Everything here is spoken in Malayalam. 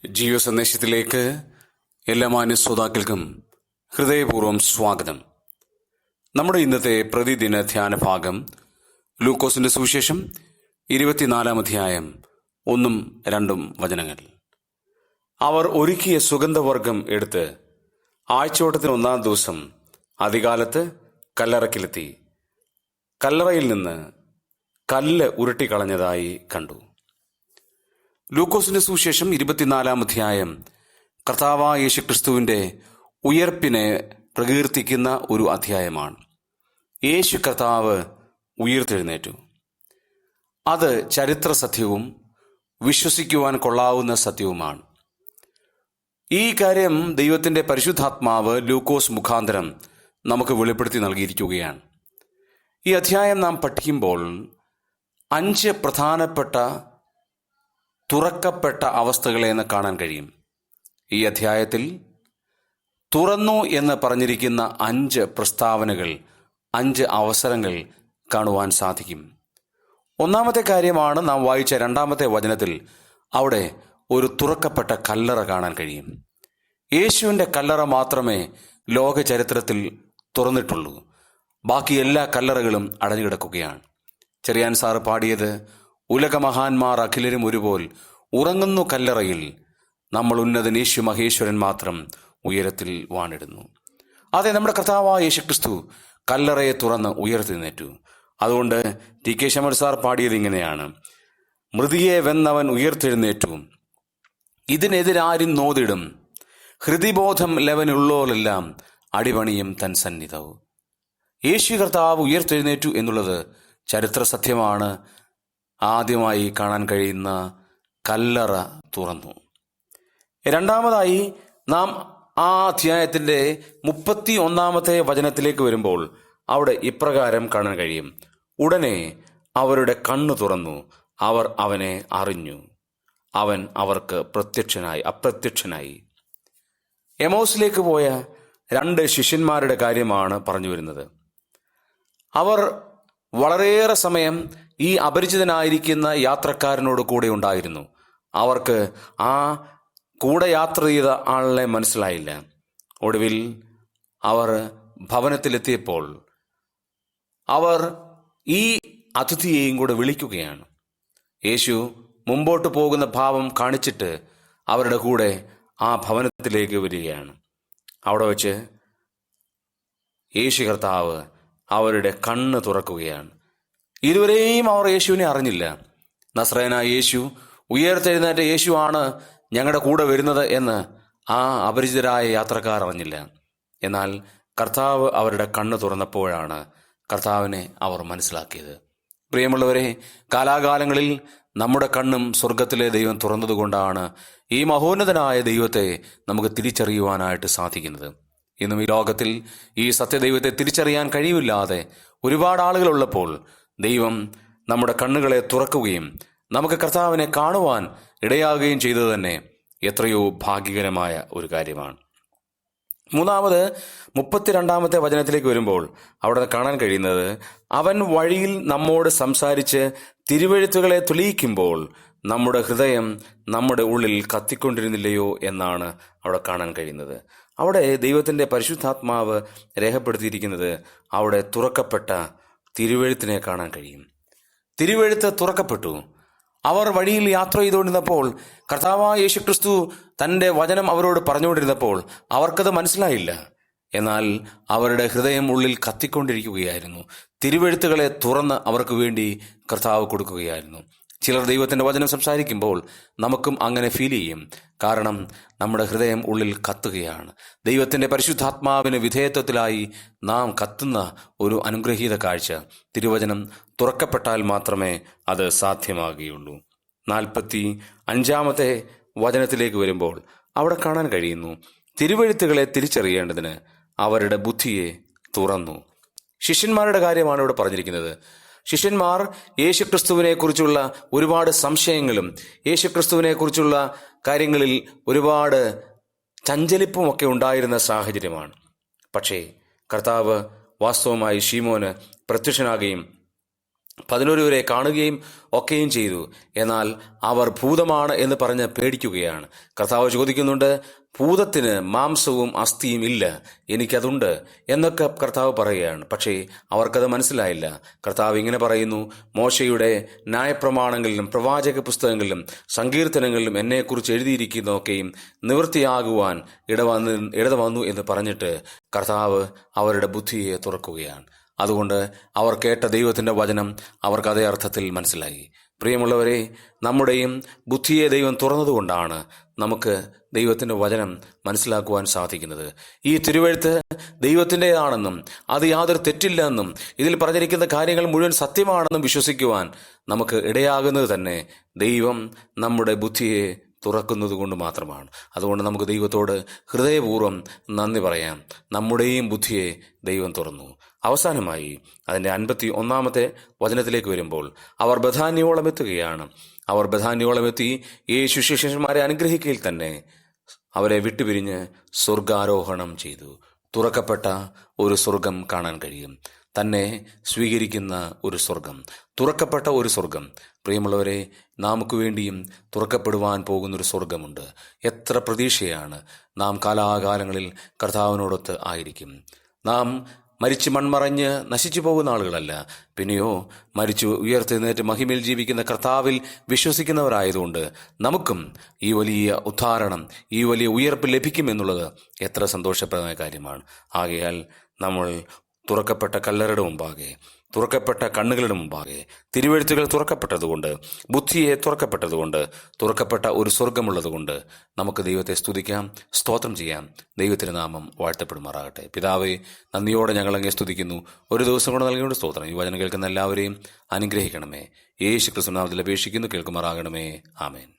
ജിയോ സന്ദേശത്തിലേക്ക് എല്ലാ മാന്യ ശ്രോതാക്കൾക്കും ഹൃദയപൂർവ്വം സ്വാഗതം. നമ്മുടെ ഇന്നത്തെ പ്രതിദിന ധ്യാന ഭാഗം ലൂക്കോസിന്റെ സുവിശേഷം 24 അധ്യായം 1-2 വചനങ്ങൾ. അവർ ഒരുക്കിയ സുഗന്ധവർഗം എടുത്ത് ആഴ്ചവട്ടത്തിന് 1-ാം ദിവസം അതികാലത്ത് കല്ലറയ്ക്കിലെത്തി കല്ലറയിൽ നിന്ന് കല്ല് ഉരുട്ടിക്കളഞ്ഞതായി കണ്ടു. ലൂക്കോസിന്റെ സുവിശേഷം 24 അധ്യായം കർത്താവായ യേശുക്രിസ്തുവിന്റെ ഉയർപ്പിനെ പ്രകീർത്തിക്കുന്ന ഒരു അധ്യായമാണ്. യേശു കർത്താവ് ഉയർത്തെഴുന്നേറ്റു. അത് ചരിത്ര സത്യവും വിശ്വസിക്കുവാൻ കൊള്ളാവുന്ന സത്യവുമാണ്. ഈ കാര്യം ദൈവത്തിന്റെ പരിശുദ്ധാത്മാവ് ലൂക്കോസ് മുഖാന്തരം നമുക്ക് വെളിപ്പെടുത്തി നൽകിയിരിക്കുകയാണ്. ഈ അധ്യായം നാം പഠിക്കുമ്പോൾ 5 പ്രധാനപ്പെട്ട തുറക്കപ്പെട്ട അവസ്ഥകളെ കാണാൻ കഴിയും. ഈ അധ്യായത്തിൽ തുറന്നു എന്ന് പറഞ്ഞിരിക്കുന്ന 5 പ്രസ്താവനകൾ, 5 അവസരങ്ങൾ കാണുവാൻ സാധിക്കും. ഒന്നാമത്തെ കാര്യമാണ് നാം വായിച്ച 2-ാമത്തെ വചനത്തിൽ. അവിടെ ഒരു തുറക്കപ്പെട്ട കല്ലറ കാണാൻ കഴിയും. യേശുവിൻ്റെ കല്ലറ മാത്രമേ ലോക ചരിത്രത്തിൽ തുറന്നിട്ടുള്ളൂ. ബാക്കി എല്ലാ കല്ലറകളും അടഞ്ഞു കിടക്കുകയാണ്. ചെറിയാൻ സാറ് പാടിയത് ഉലകമഹാന്മാർ അഖിലരും ഒരുപോൽ ഉറങ്ങുന്നു കല്ലറയിൽ, നമ്മൾ ഉന്നതൻ യേശു മഹേശ്വരൻ മാത്രം ഉയരത്തിൽ വാണിടുന്നു. അതെ, നമ്മുടെ കർത്താവായ യേശുക്രിസ്തു കല്ലറയെ തുറന്ന് ഉയർത്തെഴുന്നേറ്റു. അതുകൊണ്ട് ടി.കെ. ശമർ സാർ പാടിയത് ഇങ്ങനെയാണ്: മൃതിയെ വെന്നവൻ ഉയർത്തെഴുന്നേറ്റു, ഇതിനെതിരാരും നോതിടും, ഹൃദിബോധം ലെവനുള്ളോലെല്ലാം അടിപണിയും തൻ സന്നിധവും. യേശു കർത്താവ് ഉയർത്തെഴുന്നേറ്റു എന്നുള്ളത് ചരിത്ര സത്യമാണ്. ആദ്യമായി കാണാൻ കഴിയുന്ന കല്ലറ തുറന്നു. രണ്ടാമതായി നാം ആ അധ്യായത്തിന്റെ 31-ാമത്തെ വചനത്തിലേക്ക് വരുമ്പോൾ അവിടെ ഇപ്രകാരം കാണാൻ കഴിയും: ഉടനെ അവരുടെ കണ്ണു തുറന്നു, അവർ അവനെ അറിഞ്ഞു, അവൻ അവർക്ക് അപ്രത്യക്ഷനായി. എമോസിലേക്ക് പോയ 2 ശിഷ്യന്മാരുടെ കാര്യമാണ് പറഞ്ഞു വരുന്നത്. അവർ വളരെയേറെ സമയം ഈ അപരിചിതനായിരിക്കുന്ന യാത്രക്കാരനോട് കൂടെ ഉണ്ടായിരുന്നു. അവർക്ക് ആ കൂടെ യാത്ര ചെയ്ത ആളിനെ മനസ്സിലായില്ല. ഒടുവിൽ അവർ ഭവനത്തിലെത്തിയപ്പോൾ അവർ ഈ അതിഥിയെയും കൂടെ വിളിക്കുകയാണ്. യേശു മുമ്പോട്ട് പോകുന്ന ഭാവം കാണിച്ചിട്ട് അവരുടെ കൂടെ ആ ഭവനത്തിലേക്ക് വരികയാണ്. അവിടെ വച്ച് യേശു കർത്താവ് അവരുടെ കണ്ണ് തുറക്കുകയാണ്. ഇതുവരെയും അവർ യേശുവിനെ അറിഞ്ഞില്ല. നസ്രയനായ യേശു, ഉയർത്തെഴുന്നേറ്റ യേശു ആണ് ഞങ്ങളുടെ കൂടെ വരുന്നത് എന്ന് ആ അപരിചിതരായ യാത്രക്കാർ അറിഞ്ഞില്ല. എന്നാൽ കർത്താവ് അവരുടെ കണ്ണ് തുറന്നപ്പോഴാണ് കർത്താവിനെ അവർ മനസ്സിലാക്കിയത്. പ്രിയമുള്ളവരെ, കാലാകാലങ്ങളിൽ നമ്മുടെ കണ്ണും സ്വർഗത്തിലെ ദൈവം തുറന്നതുകൊണ്ടാണ് ഈ മഹോന്നതനായ ദൈവത്തെ നമുക്ക് തിരിച്ചറിയുവാനായിട്ട് സാധിക്കുന്നത്. ഇന്നും ഈ ലോകത്തിൽ ഈ സത്യദൈവത്തെ തിരിച്ചറിയാൻ കഴിവില്ലാതെ ഒരുപാട് ആളുകളുള്ളപ്പോൾ ദൈവം നമ്മുടെ കണ്ണുകളെ തുറക്കുകയും നമുക്ക് കർത്താവിനെ കാണുവാൻ ഇടയാകുകയും ചെയ്തത് തന്നെ എത്രയോ ഭാഗ്യകരമായ ഒരു കാര്യമാണ്. മൂന്നാമത് 32-ാമത്തെ വചനത്തിലേക്ക് വരുമ്പോൾ അവിടെ കാണാൻ കഴിയുന്നത്, അവൻ വഴിയിൽ നമ്മോട് സംസാരിച്ച് തിരുവെഴുത്തുകളെ തെളിയിക്കുമ്പോൾ നമ്മുടെ ഹൃദയം നമ്മുടെ ഉള്ളിൽ കത്തിക്കൊണ്ടിരുന്നില്ലയോ എന്നാണ് അവിടെ കാണാൻ കഴിയുന്നത്. അവിടെ ദൈവത്തിൻ്റെ പരിശുദ്ധാത്മാവ് രേഖപ്പെടുത്തിയിരിക്കുന്നത് അവിടെ തുറക്കപ്പെട്ട തിരുവെഴുത്തിനെ കാണാൻ കഴിയും. തിരുവെഴുത്ത് തുറക്കപ്പെട്ടു. അവർ വഴിയിൽ യാത്ര ചെയ്തുകൊണ്ടിരുന്നപ്പോൾ കർത്താവായ യേശുക്രിസ്തു തൻ്റെ വചനം അവരോട് പറഞ്ഞുകൊണ്ടിരുന്നപ്പോൾ അവർക്കത് മനസ്സിലായില്ല. എന്നാൽ അവരുടെ ഹൃദയം ഉള്ളിൽ കത്തിക്കൊണ്ടിരിക്കുകയായിരുന്നു. തിരുവെഴുത്തുകളെ തുറന്ന് അവർക്ക് വേണ്ടി കർത്താവ് കൊടുക്കുകയായിരുന്നു. ചിലർ ദൈവത്തിൻ്റെ വചനം സംസാരിക്കുമ്പോൾ നമുക്കും അങ്ങനെ ഫീൽ ചെയ്യും. കാരണം നമ്മുടെ ഹൃദയം ഉള്ളിൽ കത്തുകയാണ്. ദൈവത്തിൻ്റെ പരിശുദ്ധാത്മാവിന് വിധേയത്വത്തിലായി നാം കത്തുന്ന ഒരു അനുഗ്രഹീത കാഴ്ച. തിരുവചനം തുറക്കപ്പെട്ടാൽ മാത്രമേ അത് സാധ്യമാകുകയുള്ളൂ. 45-ാമത്തെ വചനത്തിലേക്ക് വരുമ്പോൾ അവിടെ കാണാൻ കഴിയുന്നു, തിരുവെഴുത്തുകളെ തിരിച്ചറിയേണ്ടതിന് അവരുടെ ബുദ്ധിയെ തുറന്നു. ശിഷ്യന്മാരുടെ കാര്യമാണ് ഇവിടെ പറഞ്ഞിരിക്കുന്നത്. ശിഷ്യന്മാർ യേശുക്രിസ്തുവിനെ കുറിച്ചുള്ള ഒരുപാട് സംശയങ്ങളും യേശുക്രിസ്തുവിനെ കുറിച്ചുള്ള കാര്യങ്ങളിൽ ഒരുപാട് ചഞ്ചലിപ്പുമൊക്കെ ഉണ്ടായിരുന്ന സാഹചര്യമാണ്. പക്ഷേ കർത്താവ് വാസ്തവമായി ശീമോന് പ്രത്യക്ഷനാകുകയും 11 പേരെ കാണുകയും ഒക്കെയും ചെയ്തു. എന്നാൽ അവർ ഭൂതമാണ് എന്ന് പറഞ്ഞ് പേടിക്കുകയാണ്. കർത്താവ് ചോദിക്കുന്നുണ്ട്, ഭൂതത്തിന് മാംസവും അസ്ഥിയും ഇല്ല, എനിക്കതുണ്ട് എന്നൊക്കെ കർത്താവ് പറയുകയാണ്. പക്ഷേ അവർക്കത് മനസ്സിലായില്ല. കർത്താവ് ഇങ്ങനെ പറയുന്നു, മോശയുടെ ന്യായപ്രമാണങ്ങളിലും പ്രവാചക പുസ്തകങ്ങളിലും സങ്കീർത്തനങ്ങളിലും എന്നെക്കുറിച്ച് എഴുതിയിരിക്കുന്നതൊക്കെയും നിവൃത്തിയാകുവാൻ ഇടവന്നു എന്ന് പറഞ്ഞിട്ട് കർത്താവ് അവരുടെ ബുദ്ധിയെ തുറക്കുകയാണ്. അതുകൊണ്ട് അവർ കേട്ട ദൈവത്തിൻ്റെ വചനം അവർക്ക് അതേ അർത്ഥത്തിൽ മനസ്സിലായി. പ്രിയമുള്ളവരെ, നമ്മുടെയും ബുദ്ധിയെ ദൈവം തുറന്നതുകൊണ്ടാണ് നമുക്ക് ദൈവത്തിൻ്റെ വചനം മനസ്സിലാക്കുവാൻ സാധിക്കുന്നത്. ഈ തിരുവെഴുത്ത് ദൈവത്തിൻ്റെതാണെന്നും അത് യാതൊരു തെറ്റില്ല എന്നും ഇതിൽ പറഞ്ഞിരിക്കുന്ന കാര്യങ്ങൾ മുഴുവൻ സത്യമാണെന്നും വിശ്വസിക്കുവാൻ നമുക്ക് ഇടയാകുന്നത് തന്നെ ദൈവം നമ്മുടെ ബുദ്ധിയെ തുറക്കുന്നത് കൊണ്ട് മാത്രമാണ്. അതുകൊണ്ട് നമുക്ക് ദൈവത്തോട് ഹൃദയപൂർവ്വം നന്ദി പറയാം. നമ്മുടെയും ബുദ്ധിയെ ദൈവം തുറന്നു. അവസാനമായി അതിൻ്റെ 51 വചനത്തിലേക്ക് വരുമ്പോൾ, അവർ ബഥാന്യോളം എത്തുകയാണ്. അവർ ബഥാന്യോളം എത്തി യേശു ശിഷ്യന്മാരെ അനുഗ്രഹിക്കയിൽ തന്നെ അവരെ വിട്ടുപിരിഞ്ഞ് സ്വർഗാരോഹണം ചെയ്തു. തുറക്കപ്പെട്ട ഒരു സ്വർഗം കാണാൻ കഴിയും. തന്നെ സ്വീകരിക്കുന്ന ഒരു സ്വർഗം, തുറക്കപ്പെട്ട ഒരു സ്വർഗം. പ്രിയമുള്ളവരെ, നമുക്ക് വേണ്ടിയും തുറക്കപ്പെടുവാൻ പോകുന്നൊരു സ്വർഗമുണ്ട്. എത്ര പ്രതീക്ഷയാണ്! നാം കാലാകാലങ്ങളിൽ കർത്താവിനോടൊത്ത് ആയിരിക്കും. നാം മരിച്ച് മൺമറഞ്ഞ് നശിച്ചു പോകുന്ന ആളുകളല്ല, പിന്നെയോ മരിച്ചു ഉയർത്തെഴുന്നേറ്റ് മഹിമയിൽ ജീവിക്കുന്ന കർത്താവിൽ വിശ്വസിക്കുന്നവരായതുകൊണ്ട് നമുക്കും ഈ വലിയ ഉദ്ധാരണം, ഈ വലിയ ഉയർപ്പ് ലഭിക്കുമെന്നുള്ളത് എത്ര സന്തോഷപ്രദമായ കാര്യമാണ്. ആകയാൽ നമ്മൾ തുറക്കപ്പെട്ട കല്ലറയുടെ മുമ്പാകെ, തുറക്കപ്പെട്ട കണ്ണുകളുടെ മുമ്പാകെ, തിരുവെഴുത്തുകൾ തുറക്കപ്പെട്ടതുകൊണ്ട്, ബുദ്ധിയെ തുറക്കപ്പെട്ടതുകൊണ്ട്, തുറക്കപ്പെട്ട ഒരു സ്വർഗമുള്ളതുകൊണ്ട് നമുക്ക് ദൈവത്തെ സ്തുതിക്കാം, സ്തോത്രം ചെയ്യാം. ദൈവത്തിൻ്റെ നാമം വാഴ്ത്തപ്പെടുമാറാകട്ടെ. പിതാവേ, നന്ദിയോടെ ഞങ്ങൾ അങ്ങേ സ്തുതിക്കുന്നു. ഒരു ദിവസം കൂടെ നൽകിയോണ്ട് സ്തോത്രം. ഈ വചനം കേൾക്കുന്ന എല്ലാവരെയും അനുഗ്രഹിക്കണമേ. യേശു ക്രിസ്തു നാമത്തിൽ അപേക്ഷിക്കുന്നു, കേൾക്കുമാറാകണമേ. ആമേൻ.